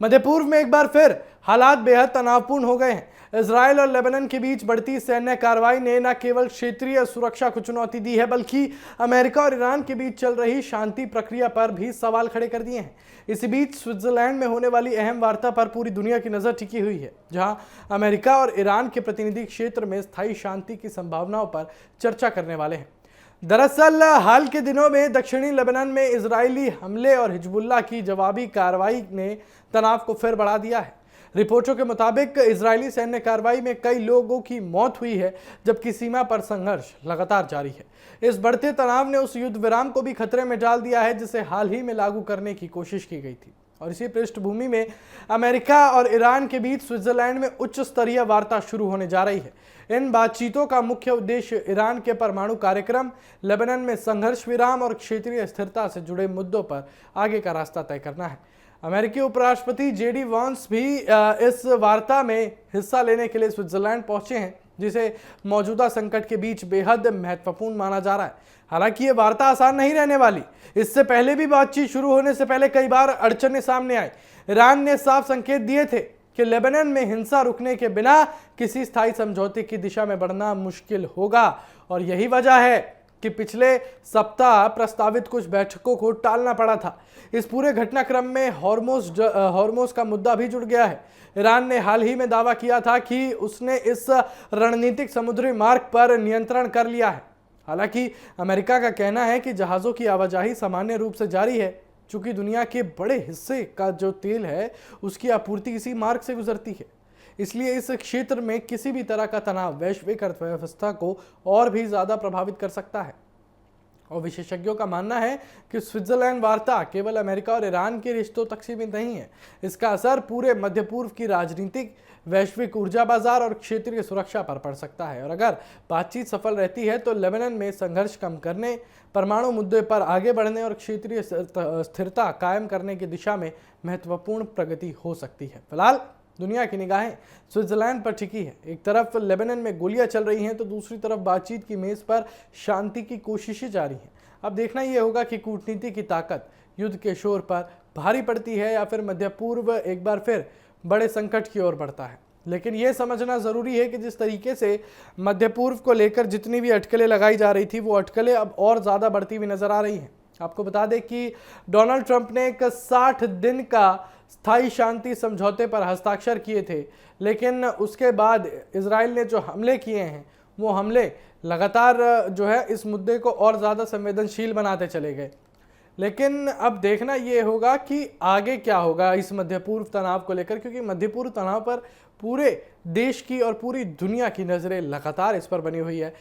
मध्य पूर्व में एक बार फिर हालात बेहद तनावपूर्ण हो गए हैं। इजराइल और लेबनान के बीच बढ़ती सैन्य कार्रवाई ने न केवल क्षेत्रीय सुरक्षा को चुनौती दी है, बल्कि अमेरिका और ईरान के बीच चल रही शांति प्रक्रिया पर भी सवाल खड़े कर दिए हैं। इसी बीच स्विट्जरलैंड में होने वाली अहम वार्ता पर पूरी दुनिया की नजर टिकी हुई है, जहां अमेरिका और ईरान के प्रतिनिधि क्षेत्र में स्थायी शांति की संभावनाओं पर चर्चा करने वाले हैं। दरअसल हाल के दिनों में दक्षिणी लेबनान में इजरायली हमले और हिजबुल्लाह की जवाबी कार्रवाई ने तनाव को फिर बढ़ा दिया है। रिपोर्टों के मुताबिक इजरायली सैन्य कार्रवाई में कई लोगों की मौत हुई है, जबकि सीमा पर संघर्ष लगातार जारी है। इस बढ़ते तनाव ने उस युद्ध विराम को भी खतरे में डाल दिया है जिसे हाल ही में लागू करने की कोशिश की गई थी। और इसी पृष्ठभूमि में अमेरिका और ईरान के बीच स्विट्जरलैंड में उच्च स्तरीय वार्ता शुरू होने जा रही है। इन बातचीतों का मुख्य उद्देश्य ईरान के परमाणु कार्यक्रम, लेबनान में संघर्ष विराम और क्षेत्रीय स्थिरता से जुड़े मुद्दों पर आगे का रास्ता तय करना है। अमेरिकी उपराष्ट्रपति जेडी वांस भी इस वार्ता में हिस्सा लेने के लिए स्विट्जरलैंड पहुंचे हैं, जिसे मौजूदा संकट के बीच बेहद महत्वपूर्ण माना जा रहा है। हालांकि ये वार्ता आसान नहीं रहने वाली। इससे पहले भी बातचीत शुरू होने से पहले कई बार अड़चनें सामने आई। ईरान ने साफ संकेत दिए थे कि लेबनान में हिंसा रुकने के बिना किसी स्थायी समझौते की दिशा में बढ़ना मुश्किल होगा, और यही वजह है कि पिछले सप्ताह प्रस्तावित कुछ बैठकों को टालना पड़ा था। इस पूरे घटनाक्रम में हॉर्मोज का मुद्दा भी जुड़ गया है। ईरान ने हाल ही में दावा किया था कि उसने इस रणनीतिक समुद्री मार्ग पर नियंत्रण कर लिया है। हालांकि अमेरिका का कहना है कि जहाज़ों की आवाजाही सामान्य रूप से जारी है, चूंकि दुनिया के बड़े हिस्से का जो तेल है उसकी आपूर्ति इसी मार्ग से गुजरती है। इसलिए इस क्षेत्र में किसी भी तरह का तनाव वैश्विक अर्थव्यवस्था को और भी ज्यादा प्रभावित कर सकता है। और विशेषज्ञों का मानना है कि स्विट्जरलैंड वार्ता केवल अमेरिका और ईरान के रिश्तों तक सीमित नहीं है। इसका असर पूरे मध्य पूर्व की राजनीतिक, वैश्विक ऊर्जा बाजार और क्षेत्रीय सुरक्षा पर पड़ सकता है। और अगर बातचीत सफल रहती है तो लेबनान में संघर्ष कम करने, परमाणु मुद्दे पर आगे बढ़ने और क्षेत्रीय स्थिरता कायम करने की दिशा में महत्वपूर्ण प्रगति हो सकती है। फिलहाल दुनिया की निगाहें स्विट्जरलैंड पर टिकी है। एक तरफ लेबनान में गोलियां चल रही हैं तो दूसरी तरफ बातचीत की मेज पर शांति की कोशिशें जारी हैं। अब देखना यह होगा कि कूटनीति की ताकत युद्ध के शोर पर भारी पड़ती है या फिर मध्य पूर्व एक बार फिर बड़े संकट की ओर बढ़ता है। लेकिन यह समझना जरूरी है कि जिस तरीके से मध्य पूर्व को लेकर जितनी भी अटकलें लगाई जा रही थी, वो अटकलें अब और ज्यादा बढ़ती हुई नजर आ रही हैं। आपको बता दें कि डोनाल्ड ट्रंप ने एक 60 दिन का स्थायी शांति समझौते पर हस्ताक्षर किए थे, लेकिन उसके बाद इजराइल ने जो हमले किए हैं वो हमले लगातार जो है इस मुद्दे को और ज़्यादा संवेदनशील बनाते चले गए। लेकिन अब देखना ये होगा कि आगे क्या होगा इस मध्य पूर्व तनाव को लेकर, क्योंकि मध्य पूर्व तनाव पर पूरे देश की और पूरी दुनिया की नज़रें लगातार इस पर बनी हुई है।